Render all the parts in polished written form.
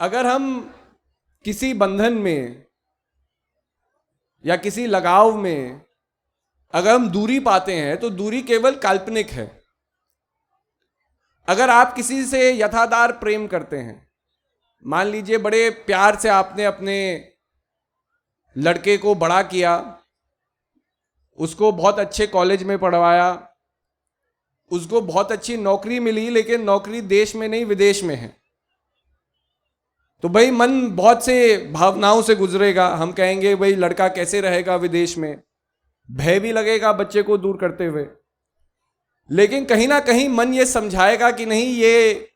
अगर हम किसी बंधन में या किसी लगाव में अगर हम दूरी पाते हैं तो दूरी केवल काल्पनिक है। अगर आप किसी से यथादार प्रेम करते हैं, मान लीजिए बड़े प्यार से आपने अपने लड़के को बड़ा किया, उसको बहुत अच्छे कॉलेज में पढ़वाया, उसको बहुत अच्छी नौकरी मिली, लेकिन नौकरी देश में नहीं विदेश में है, तो भाई मन बहुत से भावनाओं से गुजरेगा। हम कहेंगे भाई लड़का कैसे रहेगा विदेश में, भय भी लगेगा बच्चे को दूर करते हुए, लेकिन कहीं ना कहीं मन ये समझाएगा कि नहीं, ये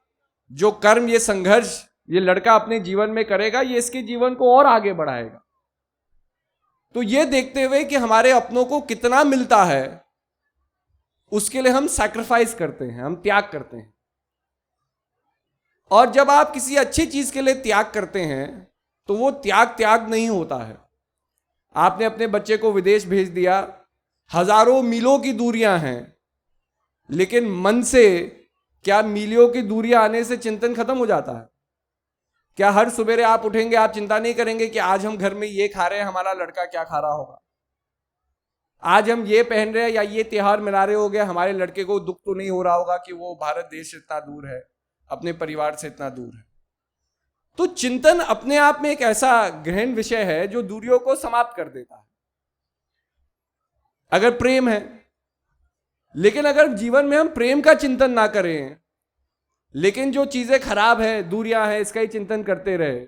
जो कर्म, ये संघर्ष ये लड़का अपने जीवन में करेगा, ये इसके जीवन को और आगे बढ़ाएगा। तो ये देखते हुए कि हमारे अपनों को कितना मिलता है, उसके लिए हम सैक्रिफाइस करते हैं, हम त्याग करते हैं। और जब आप किसी अच्छी चीज के लिए त्याग करते हैं तो वो त्याग नहीं होता है। आपने अपने बच्चे को विदेश भेज दिया, हजारों मीलों की दूरियां हैं, लेकिन मन से क्या मीलों की दूरियां आने से चिंतन खत्म हो जाता है? क्या हर सुबेरे आप उठेंगे, आप चिंता नहीं करेंगे कि आज हम घर में ये खा रहे हैं, हमारा लड़का क्या खा रहा होगा? आज हम ये पहन रहे हैं या ये त्योहार मना रहे हो गए, हमारे लड़के को दुख तो नहीं हो रहा होगा कि वो भारत देश से इतना दूर है, अपने परिवार से इतना दूर है? तो चिंतन अपने आप में एक ऐसा गहन विषय है जो दूरियों को समाप्त कर देता है, अगर प्रेम है। लेकिन अगर जीवन में हम प्रेम का चिंतन ना करें, लेकिन जो चीजें खराब है, दूरियां हैं, इसका ही चिंतन करते रहे,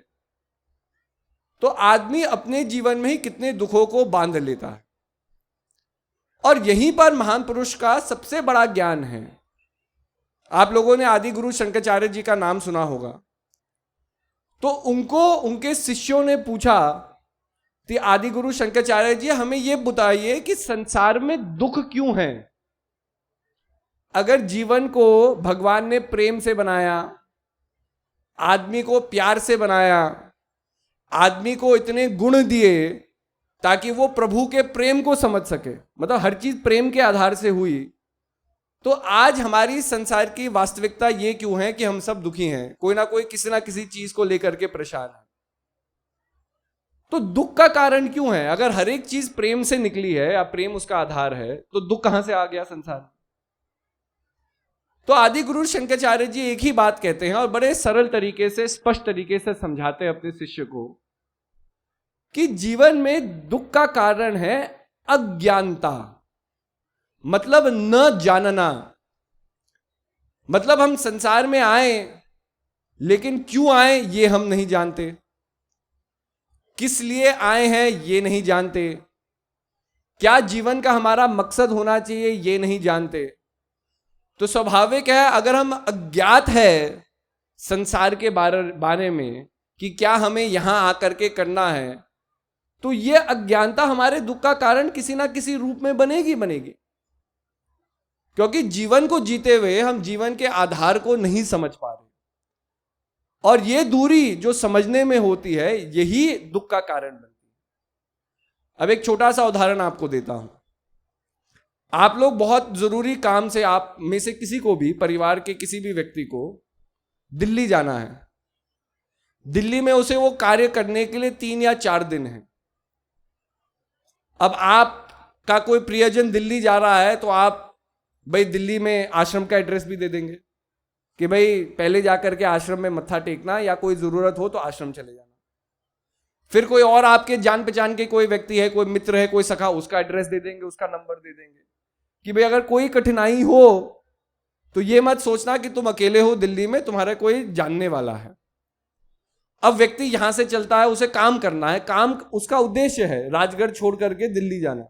तो आदमी अपने जीवन में ही कितने दुखों को बांध लेता है। और यहीं पर महान पुरुष का सबसे बड़ा ज्ञान है। आप लोगों ने आदि गुरु शंकराचार्य जी का नाम सुना होगा। तो उनको उनके शिष्यों ने पूछा कि आदि गुरु शंकराचार्य जी, हमें यह बताइए कि संसार में दुख क्यों है? अगर जीवन को भगवान ने प्रेम से बनाया, आदमी को प्यार से बनाया, आदमी को इतने गुण दिए ताकि वो प्रभु के प्रेम को समझ सके, मतलब हर चीज प्रेम के आधार से हुई, तो आज हमारी संसार की वास्तविकता ये क्यों है कि हम सब दुखी हैं, कोई ना कोई किसी ना किसी चीज को लेकर के परेशान है? तो दुख का कारण क्यों है? अगर हर एक चीज प्रेम से निकली है या प्रेम उसका आधार है, तो दुख कहां से आ गया संसार में? तो आदि गुरु शंकराचार्य जी एक ही बात कहते हैं और बड़े सरल तरीके से, स्पष्ट तरीके से समझाते हैं अपने शिष्य को कि जीवन में दुख का कारण है अज्ञानता, मतलब न जानना। मतलब हम संसार में आए, लेकिन क्यों आए ये हम नहीं जानते, किस लिए आए हैं ये नहीं जानते, क्या जीवन का हमारा मकसद होना चाहिए ये नहीं जानते। तो स्वाभाविक है, अगर हम अज्ञात है संसार के बारे में कि क्या हमें यहां आकर के करना है, तो यह अज्ञानता हमारे दुख का कारण किसी ना किसी रूप में बनेगी। क्योंकि जीवन को जीते हुए हम जीवन के आधार को नहीं समझ पा रहे, और यह दूरी जो समझने में होती है यही दुख का कारण बनती है। अब एक छोटा सा उदाहरण आपको देता हूं। आप लोग बहुत जरूरी काम से, आप में से किसी को भी, परिवार के किसी भी व्यक्ति को दिल्ली जाना है। दिल्ली में उसे वो कार्य करने के लिए 3 या 4 दिन है। अब आपका कोई प्रियजन दिल्ली जा रहा है तो आप भाई दिल्ली में आश्रम का एड्रेस भी दे देंगे कि भाई पहले जाकर के आश्रम में मत्था टेकना, या कोई जरूरत हो तो आश्रम चले जाना। फिर कोई और आपके जान पहचान के कोई व्यक्ति है, कोई मित्र है, कोई सखा, उसका एड्रेस दे देंगे, उसका नंबर दे देंगे कि भाई अगर कोई कठिनाई हो तो ये मत सोचना कि तुम अकेले हो दिल्ली में, तुम्हारा कोई जानने वाला है। अब व्यक्ति यहां से चलता है, उसे काम करना है, काम उसका उद्देश्य है राजगढ़ छोड़ करके दिल्ली जाना।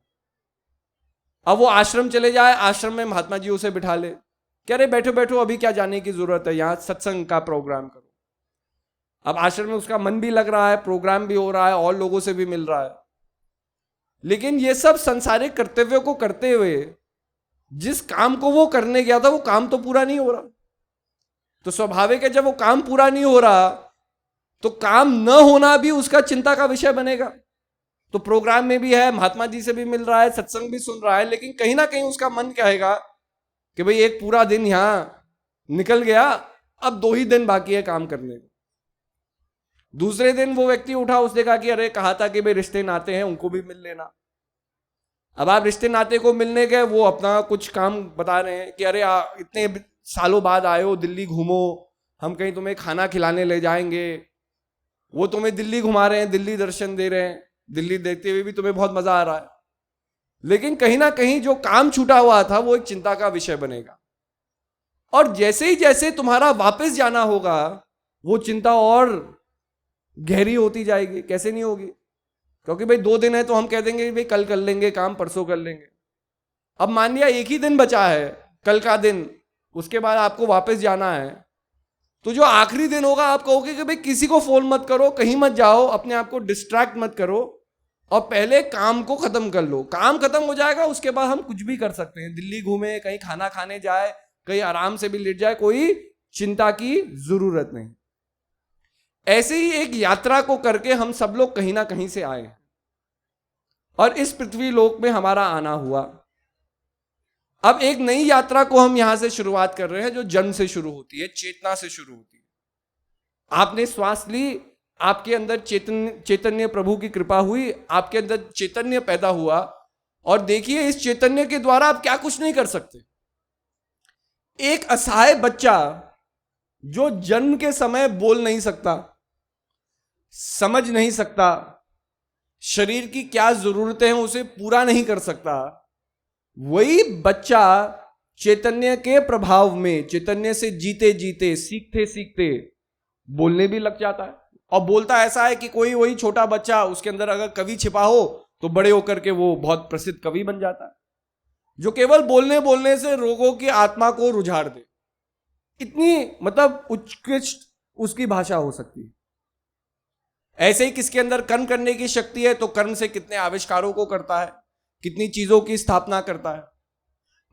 अब वो आश्रम चले जाए, आश्रम में महात्मा जी उसे बिठा ले, कह रहे बैठो बैठो, अभी क्या जाने की जरूरत है, यहां सत्संग का प्रोग्राम करो। अब आश्रम में उसका मन भी लग रहा है, प्रोग्राम भी हो रहा है, और लोगों से भी मिल रहा है, लेकिन ये सब संसारिक कर्तव्यों को करते हुए जिस काम को वो करने गया था वो काम तो पूरा नहीं हो रहा। तो स्वाभाविक है जब वो काम पूरा नहीं हो रहा तो काम न होना भी उसका चिंता का विषय बनेगा। तो प्रोग्राम में भी है, महात्मा जी से भी मिल रहा है, सत्संग भी सुन रहा है, लेकिन कहीं ना कहीं उसका मन कहेगा कि भाई एक पूरा दिन यहां निकल गया, अब 2 ही दिन बाकी है काम करने को। दूसरे दिन वो व्यक्ति उठा, उसने कहा कि अरे कहा था कि भाई रिश्ते नाते हैं उनको भी मिल लेना। अब आप रिश्ते नाते को मिलने गए, वो अपना कुछ काम बता रहे हैं कि अरे इतने सालों बाद आए हो, दिल्ली घूमो, हम कहीं तुम्हें खाना खिलाने ले जाएंगे। वो तुम्हें दिल्ली घुमा रहे हैं, दिल्ली दर्शन दे रहे हैं, दिल्ली देखते हुए भी तुम्हें बहुत मजा आ रहा है, लेकिन कहीं ना कहीं जो काम छूटा हुआ था वो एक चिंता का विषय बनेगा। और जैसे ही जैसे तुम्हारा वापस जाना होगा, वो चिंता और गहरी होती जाएगी। कैसे नहीं होगी? क्योंकि भाई 2 दिन है तो हम कह देंगे भाई कल कर लेंगे काम, परसों कर लेंगे। अब मान लिया 1 ही दिन बचा है, कल का दिन, उसके बाद आपको वापस जाना है, तो जो आखिरी दिन होगा आप कहोगे कि भाई किसी को फोन मत करो, कहीं मत जाओ, अपने आप को डिस्ट्रैक्ट मत करो, और पहले काम को खत्म कर लो। काम खत्म हो जाएगा, उसके बाद हम कुछ भी कर सकते हैं, दिल्ली घूमे, कहीं खाना खाने जाए, कहीं आराम से भी लेट जाए, कोई चिंता की जरूरत नहीं। ऐसे ही एक यात्रा को करके हम सब लोग कहीं ना कहीं से आए और इस पृथ्वी लोक में हमारा आना हुआ। अब एक नई यात्रा को हम यहां से शुरुआत कर रहे हैं, जो जन्म से शुरू होती है, चेतना से शुरू होती है। आपने श्वास ली, आपके अंदर चैतन्य प्रभु की कृपा हुई, आपके अंदर चैतन्य पैदा हुआ, और देखिए इस चैतन्य के द्वारा आप क्या कुछ नहीं कर सकते। एक असहाय बच्चा जो जन्म के समय बोल नहीं सकता, समझ नहीं सकता, शरीर की क्या जरूरतें हैं उसे पूरा नहीं कर सकता, वही बच्चा चैतन्य के प्रभाव में, चैतन्य से जीते जीते, सीखते सीखते बोलने भी लग जाता है। और बोलता ऐसा है कि कोई वही छोटा बच्चा, उसके अंदर अगर कवि छिपा हो तो बड़े होकर के वो बहुत प्रसिद्ध कवि बन जाता है, जो केवल बोलने बोलने से रोगों की आत्मा को रुझाड़ दे। इतनी मतलब उत्कृष्ट उसकी भाषा हो सकती है। ऐसे ही किसके अंदर कर्म करने की शक्ति है, तो कर्म से कितने आविष्कारों को करता है, कितनी चीजों की स्थापना करता है।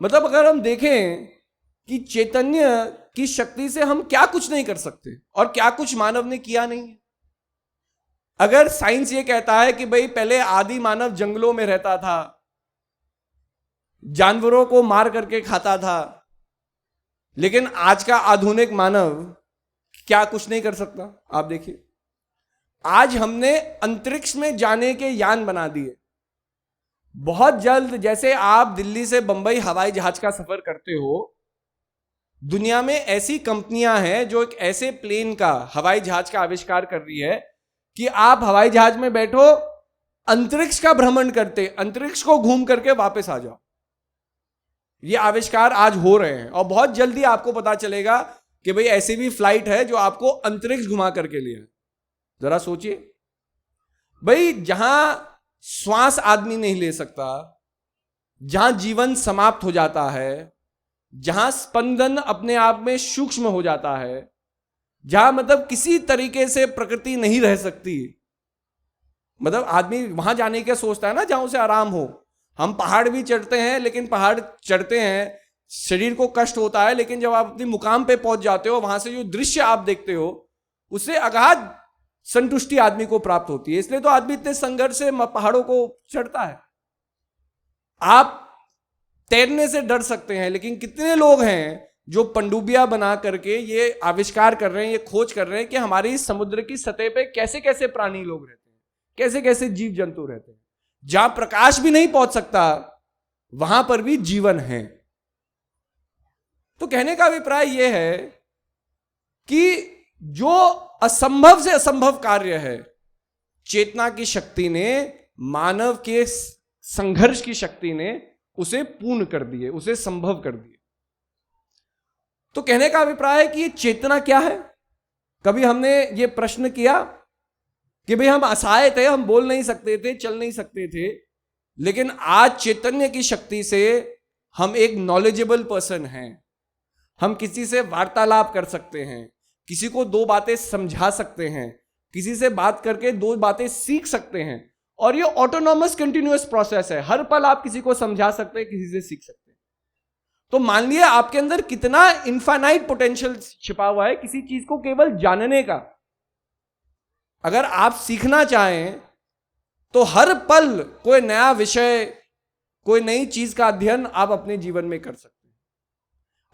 मतलब अगर हम देखें कि चैतन्य की शक्ति से हम क्या कुछ नहीं कर सकते और क्या कुछ मानव ने किया नहीं है। अगर साइंस ये कहता है कि भाई पहले आदि मानव जंगलों में रहता था, जानवरों को मार करके खाता था, लेकिन आज का आधुनिक मानव क्या कुछ नहीं कर सकता। आप देखिए, आज हमने अंतरिक्ष में जाने के यान बना दिए। बहुत जल्द, जैसे आप दिल्ली से बंबई हवाई जहाज का सफर करते हो, दुनिया में ऐसी कंपनियां हैं जो एक ऐसे प्लेन का, हवाई जहाज का आविष्कार कर रही है कि आप हवाई जहाज में बैठो, अंतरिक्ष का भ्रमण करते, अंतरिक्ष को घूम करके वापस आ जाओ। ये आविष्कार आज हो रहे हैं और बहुत जल्दी आपको पता चलेगा कि भाई ऐसी भी फ्लाइट है जो आपको अंतरिक्ष घुमा करके लिए। जरा सोचिए भाई, जहां श्वास आदमी नहीं ले सकता, जहां जीवन समाप्त हो जाता है, जहां स्पंदन अपने आप में सूक्ष्म हो जाता है, जहां मतलब किसी तरीके से प्रकृति नहीं रह सकती, मतलब आदमी वहां जाने का सोचता है ना जहां उसे आराम हो। हम पहाड़ भी चढ़ते हैं, लेकिन पहाड़ चढ़ते हैं, शरीर को कष्ट होता है, लेकिन जब आप अपने मुकाम पे पहुंच जाते हो, वहां से जो दृश्य आप देखते हो, उससे अगाध संतुष्टि आदमी को प्राप्त होती है। इसलिए तो आदमी इतने संघर्ष से पहाड़ों को चढ़ता है। आप तैरने से डर सकते हैं, लेकिन कितने लोग हैं जो पनडुब्बियां बना करके ये आविष्कार कर रहे हैं, ये खोज कर रहे हैं कि हमारी समुद्र की सतह पे कैसे कैसे प्राणी लोग रहते हैं, कैसे कैसे जीव जंतु रहते हैं। जहां प्रकाश भी नहीं पहुंच सकता, वहां पर भी जीवन है। तो कहने का अभिप्राय यह है कि जो असंभव से असंभव कार्य है, चेतना की शक्ति ने, मानव के संघर्ष की शक्ति ने उसे पूर्ण कर दिए, उसे संभव कर दिए। तो कहने का अभिप्राय है कि ये चेतना क्या है। कभी हमने ये प्रश्न किया कि भाई हम असहाय थे, हम बोल नहीं सकते थे, चल नहीं सकते थे, लेकिन आज चैतन्य की शक्ति से हम एक नॉलेजेबल पर्सन हैं। हम किसी से वार्तालाप कर सकते हैं, किसी को 2 बातें समझा सकते हैं, किसी से बात करके 2 बातें सीख सकते हैं। और ये ऑटोनॉमस कंटिन्यूअस प्रोसेस है, हर पल आप किसी को समझा सकते हैं, किसी से सीख सकते हैं। तो मान लिया आपके अंदर कितना इनफाइनाइट पोटेंशियल छिपा हुआ है किसी चीज को केवल जानने का। अगर आप सीखना चाहें तो हर पल कोई नया विषय, कोई नई चीज का अध्ययन आप अपने जीवन में कर सकते हैं।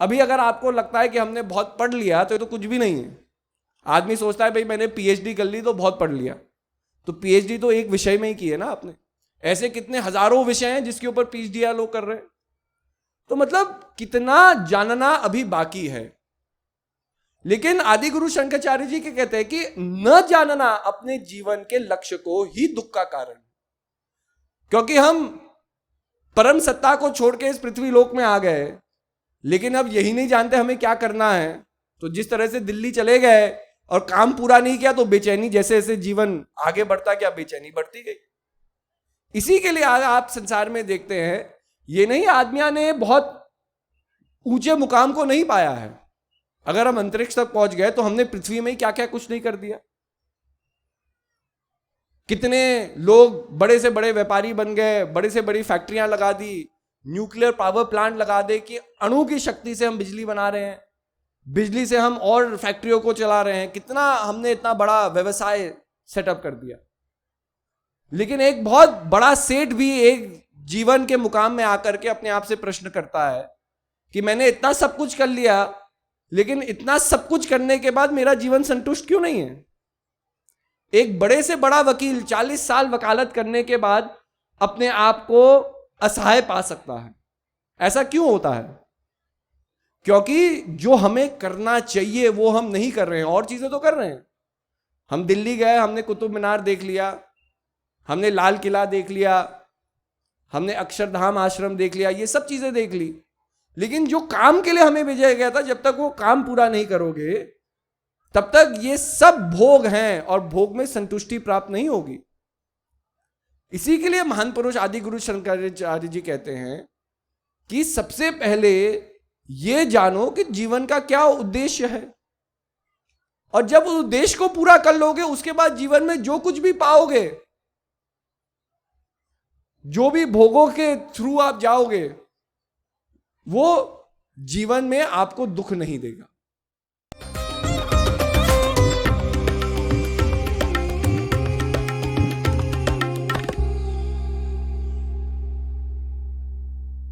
अभी अगर आपको लगता है कि हमने बहुत पढ़ लिया, तो ये तो कुछ भी नहीं है। आदमी सोचता है भाई मैंने पीएचडी कर ली तो बहुत पढ़ लिया, तो पीएचडी तो एक विषय में ही की है ना आपने। ऐसे कितने हजारों विषय हैं जिसके ऊपर पीएचडी लोग कर रहे हैं। तो मतलब कितना जानना अभी बाकी है। लेकिन आदि गुरु शंकराचार्य जी के कहते हैं कि न जानना अपने जीवन के लक्ष्य को ही दुख का कारण, क्योंकि हम परम सत्ता को छोड़ के इस पृथ्वी लोक में आ गए, लेकिन अब यही नहीं जानते हमें क्या करना है। तो जिस तरह से दिल्ली चले गए और काम पूरा नहीं किया तो बेचैनी, जैसे जैसे जीवन आगे बढ़ता गया बेचैनी बढ़ती गई। इसी के लिए आज आप संसार में देखते हैं, ये नहीं आदमियों ने बहुत ऊंचे मुकाम को नहीं पाया है। अगर हम अंतरिक्ष तक पहुंच गए तो हमने पृथ्वी में ही क्या क्या कुछ नहीं कर दिया। कितने लोग बड़े से बड़े व्यापारी बन गए, बड़े से बड़ी फैक्ट्रियां लगा दी, न्यूक्लियर पावर प्लांट लगा दे कि अणु की शक्ति से हम बिजली बना रहे हैं, बिजली से हम और फैक्ट्रियों को चला रहे हैं। कितना हमने इतना बड़ा व्यवसाय सेटअप कर दिया। लेकिन एक बहुत बड़ा सेठ भी एक जीवन के मुकाम में आकर के अपने आप से प्रश्न करता है कि मैंने इतना सब कुछ कर लिया, लेकिन इतना सब कुछ करने के बाद मेरा जीवन संतुष्ट क्यों नहीं है। एक बड़े से बड़ा वकील 40 साल वकालत करने के बाद अपने आप को असहाय पा सकता है। ऐसा क्यों होता है? क्योंकि जो हमें करना चाहिए वो हम नहीं कर रहे हैं, और चीजें तो कर रहे हैं। हम दिल्ली गए, हमने कुतुब मीनार देख लिया, हमने लाल किला देख लिया, हमने अक्षरधाम आश्रम देख लिया, ये सब चीजें देख ली। लेकिन जो काम के लिए हमें भेजा गया था, जब तक वो काम पूरा नहीं करोगे तब तक ये सब भोग हैं और भोग में संतुष्टि प्राप्त नहीं होगी। इसी के लिए महान पुरुष आदि गुरु शंकराचार्य जी कहते हैं कि सबसे पहले ये जानो कि जीवन का क्या उद्देश्य है, और जब उस उद्देश्य को पूरा कर लोगे उसके बाद जीवन में जो कुछ भी पाओगे, जो भी भोगों के थ्रू आप जाओगे, वो जीवन में आपको दुख नहीं देगा।